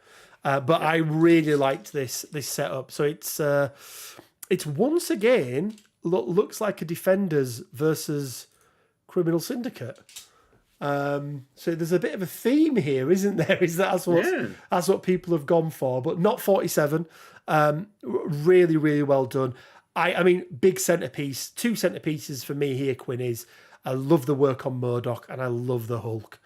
But I really liked this setup. So it's once again looks like a Defenders versus Criminal Syndicate. So there's a bit of a theme here, isn't there? That's what people have gone for, but not 47. Really, really well done. I mean, big centerpiece. 2 centerpieces for me here, Quinn, is I love the work on Murdoch and I love the Hulk.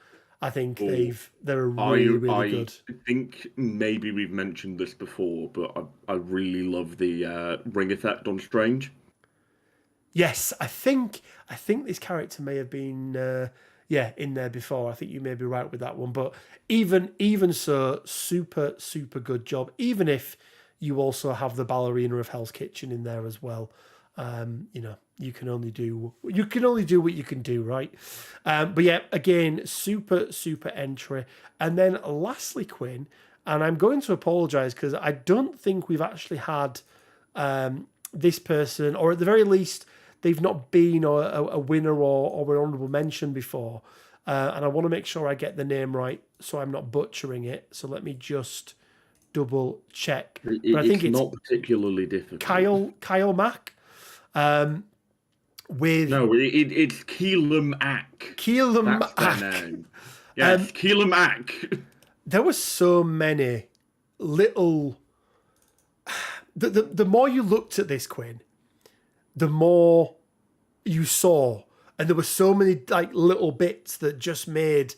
I think they're really good. I think maybe we've mentioned this before, but I really love the ring effect on Strange. Yes, I think this character may have been in there before. I think you may be right with that one. But even so, super, super good job. Even if you also have the ballerina of Hell's Kitchen in there as well. You can only do what you can do, right? But yeah, again, super, super entry. And then lastly, Quinn, and I'm going to apologise because I don't think we've actually had this person, or at the very least, they've not been a winner or an honourable mention before. And I want to make sure I get the name right so I'm not butchering it. So let me just double check. But I think it's not particularly difficult. Kyle Mack. It's Keelam Ack. Keelam Ack. Yes, Keelam Ack. There were so many little. The more you looked at this, Quinn, the more you saw, and there were so many like little bits that just made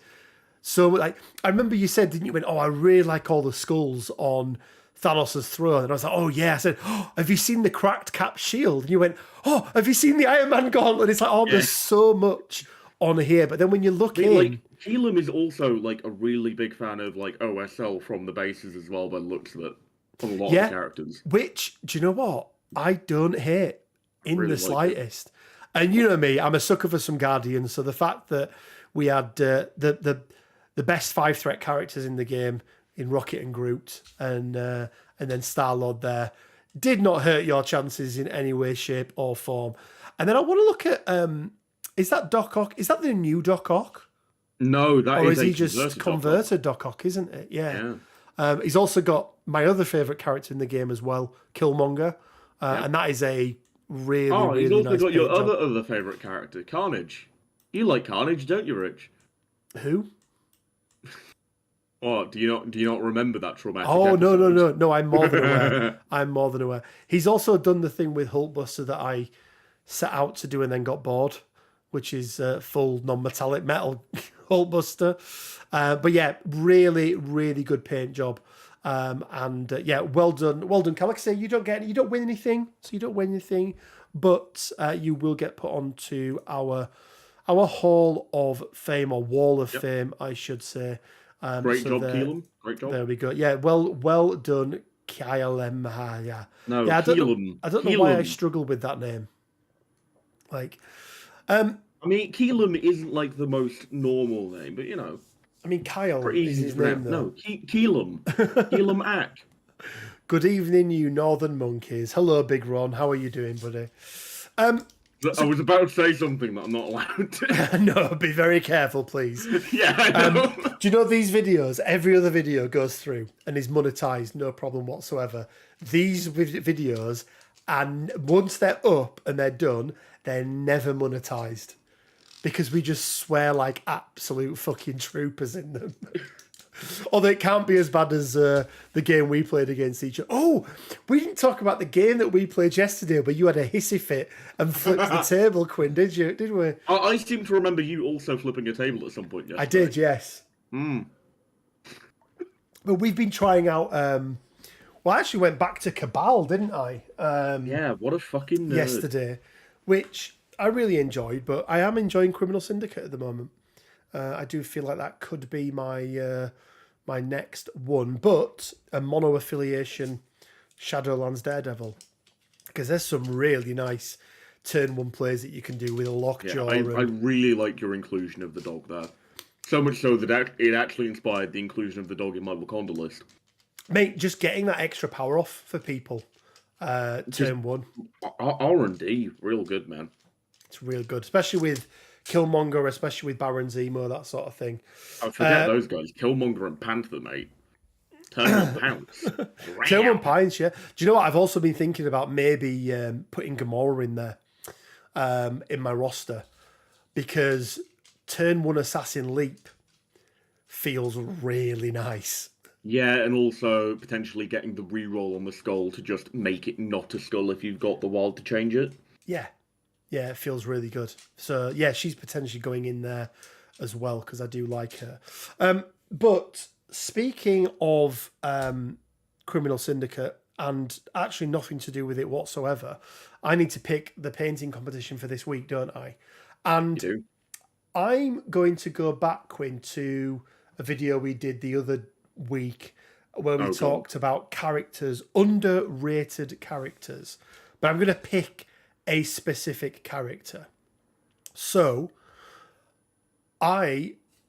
so like. I remember you said, didn't you? Went, I really like all the skulls on Thanos' throne, and I was like, oh yeah. I said, have you seen the cracked cap shield? And you went, have you seen the Iron Man gauntlet? It's like, there's so much on here. But then when you look in, like Keelan is also like a really big fan of like OSL from the bases as well, by the looks of it, on a lot of the characters. Which, do you know what? I don't hate in the slightest. And you know me, I'm a sucker for some Guardians. So the fact that we had the best 5-threat characters in the game in Rocket and Groot, and then Star-Lord there, did not hurt your chances in any way, shape, or form. And then I want to look at is that Doc Ock? Is that the new Doc Ock? No, that Or is is he just converted Doc Ock, isn't it? Yeah. He's also got my other favourite character in the game as well, Killmonger. And that is a really, he's really also nice got your paint job. other favourite character, Carnage. You like Carnage, don't you, Rich? Who? Oh, do you not remember that traumatic Oh, episode? no, I'm more than aware. I'm more than aware. He's also done the thing with Hulkbuster that I set out to do and then got bored, which is full non-metallic metal Hulkbuster. But yeah, really, really good paint job. Yeah, well done, Cal. Like I say, you don't win anything, but you will get put onto our Hall of Fame, or Wall of Fame, I should say. Great job, Keelan. Great job. There we go. Yeah, well done, Kyle. Yeah. No, yeah, Keelan. I don't know why I struggle with that name. Like, I mean, Keelan isn't like the most normal name, but you know. I mean, Kyle Pretty is easy his to pronounce. name, though. No, Keelan. Keelan Ack. Good evening, you northern monkeys. Hello, Big Ron. How are you doing, buddy? I was about to say something that I'm not allowed to. No, be very careful, please. Yeah, I know. Do you know these videos? Every other video goes through and is monetized, no problem whatsoever. These videos, and once they're up and they're done, they're never monetized because we just swear like absolute fucking troopers in them. Although it can't be as bad as the game we played against each other. Oh, we didn't talk about the game that we played yesterday, but you had a hissy fit and flipped the table, Quinn, did you? Did we? I seem to remember you also flipping a table at some point yesterday. I did, yes. But we've been trying out... well, I actually went back to Cabal, didn't I? Yeah, what a fucking nerd. Yesterday, which I really enjoyed, but I am enjoying Criminal Syndicate at the moment. I do feel like that could be my my next one, but a mono affiliation Shadowlands Daredevil, because there's some really nice turn one plays that you can do with a lockjaw. I really like your inclusion of the dog there. So much so that it actually inspired the inclusion of the dog in my Wakanda list. Mate, just getting that extra power off for people. Turn one. R&D, real good, man. It's real good, especially with Killmonger, especially with Baron Zemo, that sort of thing. I forget those guys. Killmonger and Panther, mate. Turn on pounce. Turn on pounce, yeah. Do you know what? I've also been thinking about maybe putting Gamora in there in my roster, because turn one assassin leap feels really nice. Yeah, and also potentially getting the reroll on the skull to just make it not a skull if you've got the wild to change it. Yeah. Yeah, it feels really good. So, yeah, she's potentially going in there as well, because I do like her. But speaking of Criminal Syndicate, and actually nothing to do with it whatsoever, I need to pick the painting competition for this week, don't I? And You do. I'm going to go back, Quinn, to a video we did the other week where we talked about characters, underrated characters. But I'm going to pick a specific character. So,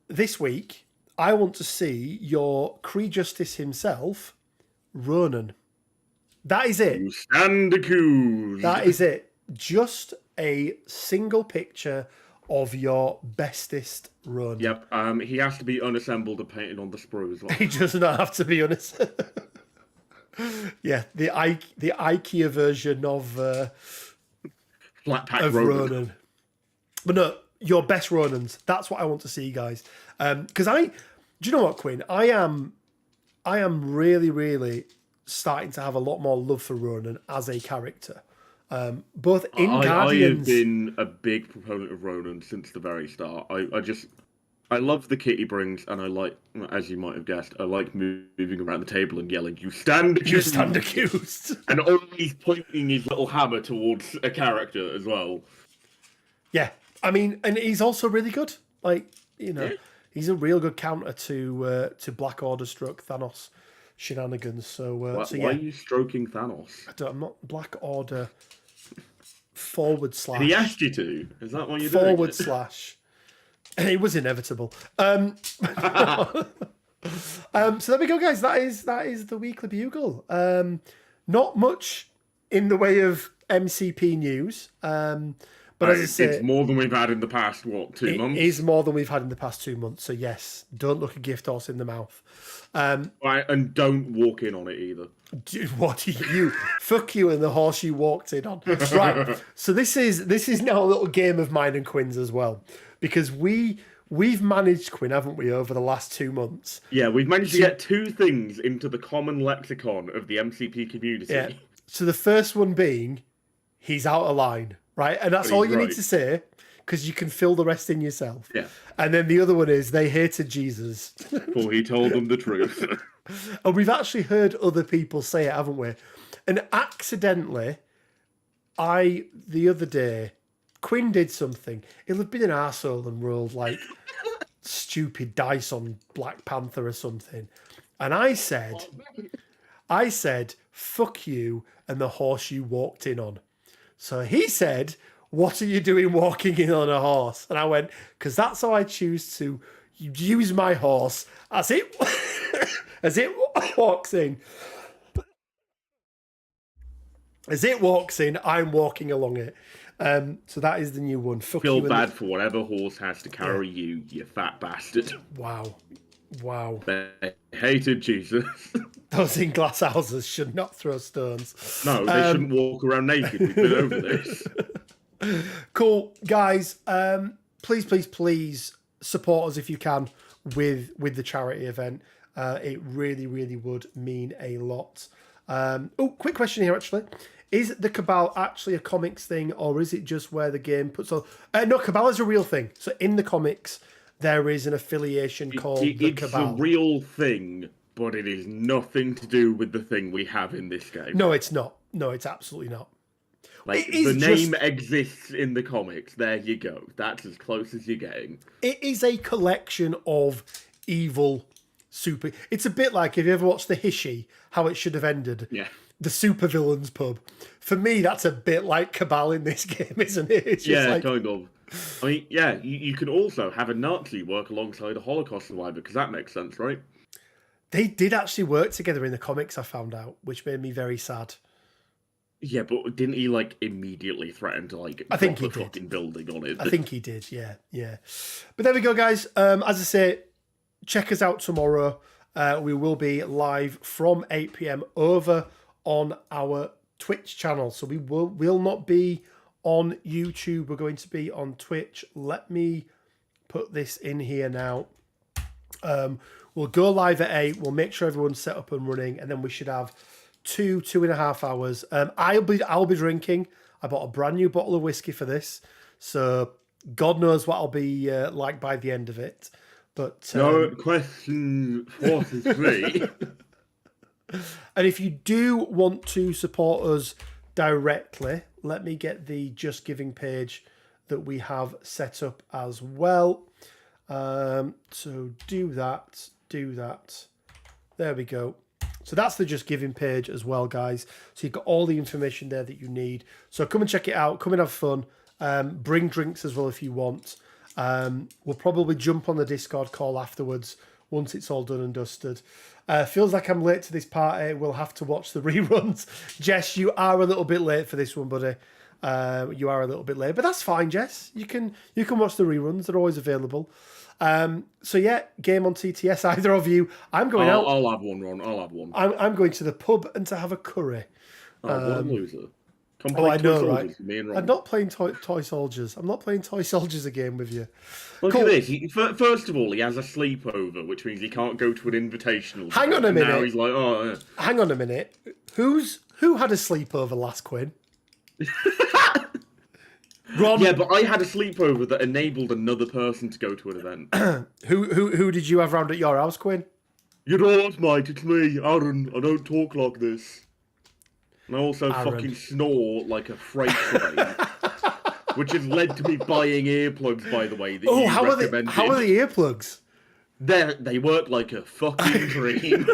this week, I want to see your Kree Justice himself, Ronan. That is it. You stand accused. That is it. Just a single picture of your bestest Ronan. Yep, he has to be unassembled and painted on the sprue as well. He does not have to be honest. Yeah, the IKEA version of Flat pack Ronan. But no, your best Ronans. That's what I want to see, guys. Because do you know what, Quinn? I am really, really starting to have a lot more love for Ronan as a character. Both in Guardians. I have been a big proponent of Ronan since the very start. I love the kit he brings, and I like, as you might have guessed, I like moving around the table and yelling, "You stand accused!" You stand accused! And always pointing his little hammer towards a character as well. Yeah, I mean, and he's also really good. Like, you know, he's a real good counter to Black Order struck Thanos shenanigans. So, why are you stroking Thanos? I'm not Black Order / He asked you to. Is that why you're forward doing slash. It was inevitable. So there we go, guys. That is the Weekly Bugle. Not much in the way of MCP news. But as I say, it's more than we've had in the past, 2 months? It is more than we've had in the past 2 months. So yes, don't look a gift horse in the mouth. Right, and don't walk in on it either. Dude, what are you? Fuck you and the horse you walked in on. Right. So this is now a little game of mine and Quinn's as well, because we've managed, Quinn, haven't we, over the last 2 months? Yeah, we've managed to get 2 things into the common lexicon of the MCP community. Yeah. So the first one being, he's out of line, right? And that's all you need to say, because you can fill the rest in yourself. Yeah. And then the other one is, they hated Jesus. For he told them the truth. And we've actually heard other people say it, haven't we? And accidentally, the other day, Quinn did something. He'll have been an arsehole and rolled like stupid dice on Black Panther or something. And I said, fuck you and the horse you walked in on. So he said, what are you doing walking in on a horse? And I went, because that's how I choose to use my horse as it walks in. As it walks in, I'm walking along it. So that is the new one. Fuck Feel you bad for whatever horse has to carry you, you fat bastard. Wow. They hated Jesus. Those in glass houses should not throw stones. No, they shouldn't walk around naked. We've been over this. Cool. Guys, please support us if you can with the charity event. It really would mean a lot. Quick question here, actually. Is the Cabal actually a comics thing, or is it just where the game puts on... no, Cabal is a real thing. So in the comics, there is an affiliation called the Cabal. It's a real thing, but it is nothing to do with the thing we have in this game. No, it's not. No, it's absolutely not. Like, the name exists in the comics. There you go. That's as close as you're getting. It is a collection of evil super... It's a bit like, have you ever watched The Hishi, how it should have ended? Yeah. The supervillains pub. For me, that's a bit like Cabal in this game, isn't it? It's just like... kind of. I mean, yeah, you can also have a Nazi work alongside a Holocaust survivor, because that makes sense, right? They did actually work together in the comics, I found out, which made me very sad. Yeah, but didn't he, like, immediately threaten to, like, I think he drop the fucking building on it? I think he did, yeah. But there we go, guys. As I say, check us out tomorrow. We will be live from 8 p.m. over on our Twitch channel. So we will not be on YouTube. We're going to be on Twitch. Let me put this in here now. We'll go live at 8. We'll make sure everyone's set up and running, and then we should have 2.5 hours. I'll be drinking. I bought a brand new bottle of whiskey for this, so God knows what I'll be like by the end of it. But no, question 43. And if you do want to support us directly, let me get the Just Giving page that we have set up as well. So do that. There we go. So that's the Just Giving page as well, guys. So you've got all the information there that you need. So come and check it out. Come and have fun. Bring drinks as well if you want. We'll probably jump on the Discord call afterwards once it's all done and dusted. Feels like I'm late to this party. We'll have to watch the reruns. Jess, you are a little bit late for this one, buddy. You are a little bit late, but that's fine, Jess. You can watch the reruns. They're always available. So yeah, game on TTS. Either of you. I'm going out. I'll have one, Ron. I'll have one. I'm going to the pub and to have a curry. What a loser. I know, right? Me and Ron. I'm not playing toy soldiers. I'm not playing toy soldiers again with you. Look at this. First of all, he has a sleepover, which means he can't go to an invitational. Hang on a minute. Now he's like, oh, yeah. Hang on a minute. Who had a sleepover last, Quinn? Ron. Yeah, but I had a sleepover that enabled another person to go to an event. Who did you have round at your house, Quinn? You know what, mate? It's me, Aaron. I don't talk like this. And I also fucking snore like a freight train. Which has led to me buying earplugs, by the way, that you recommended. How are the earplugs? They work like a fucking dream.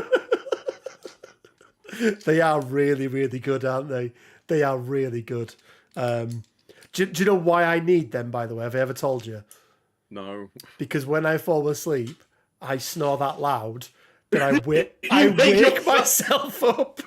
They are really, really good, aren't they? They are really good. Do you know why I need them, by the way? Have I ever told you? No. Because when I fall asleep, I snore that loud that I wake yourself- myself up.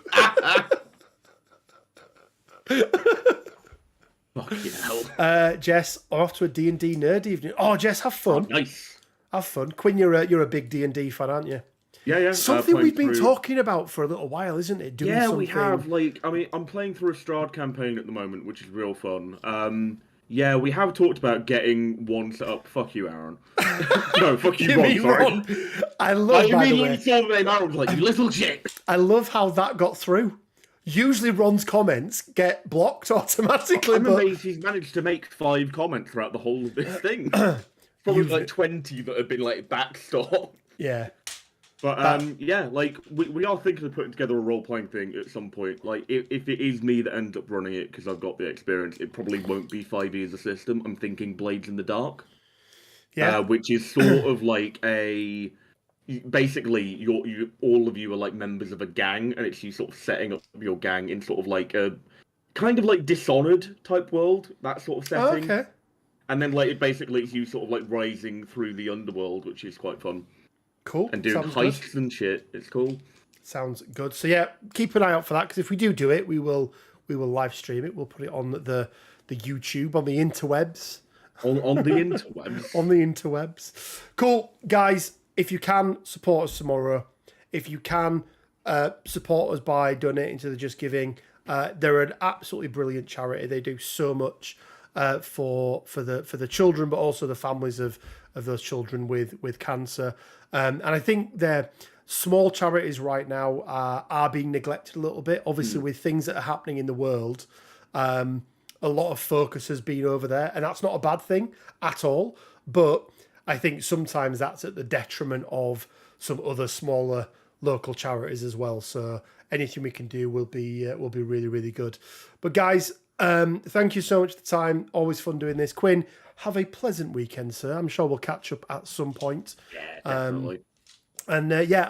Fucking hell. Jess, I'm off to a D&D nerd evening. Oh, Jess, have fun. Nice. Have fun. Quinn, you're a big D&D fan, aren't you? Yeah. Something we've been through... talking about for a little while, isn't it? Doing something... we have. Like, I mean, I'm playing through a Strahd campaign at the moment, which is real fun. Yeah, we have talked about getting one set up. Fuck you, Aaron. No, fuck you, Ron. Sorry. Ron. I love. I immediately saw the name Aaron, like, you little shit. I love how that got through. Usually, Ron's comments get blocked automatically. I'm amazed he's managed to make 5 comments throughout the whole of this thing. Probably like 20 that have been like backstop. Yeah. But yeah, like we are thinking of putting together a role-playing thing at some point. Like if it is me that ends up running it because I've got the experience, it probably won't be 5e as a system. I'm thinking Blades in the Dark, which is sort of like a basically you all of you are like members of a gang, and it's you sort of setting up your gang in sort of like a kind of like Dishonored type world, that sort of setting. Okay. And then like it basically it's you sort of like rising through the underworld, which is quite fun. Cool. And doing heists and shit. It's cool. Sounds good. So yeah, keep an eye out for that, because if we do it, we will live stream it. We'll put it on the YouTube, on the interwebs. On the interwebs. On the interwebs. Cool. Guys, if you can, support us tomorrow. If you can, support us by donating to the Just Giving. They're an absolutely brilliant charity. They do so much for the children, but also the families of those children with cancer. And I think their small charities right now are being neglected a little bit. Obviously, with things that are happening in the world, a lot of focus has been over there, and that's not a bad thing at all. But I think sometimes that's at the detriment of some other smaller local charities as well. So anything we can do will be really, really good. But guys, thank you so much for the time. Always fun doing this. Quinn, have a pleasant weekend, sir. I'm sure we'll catch up at some point. Yeah, definitely. And yeah,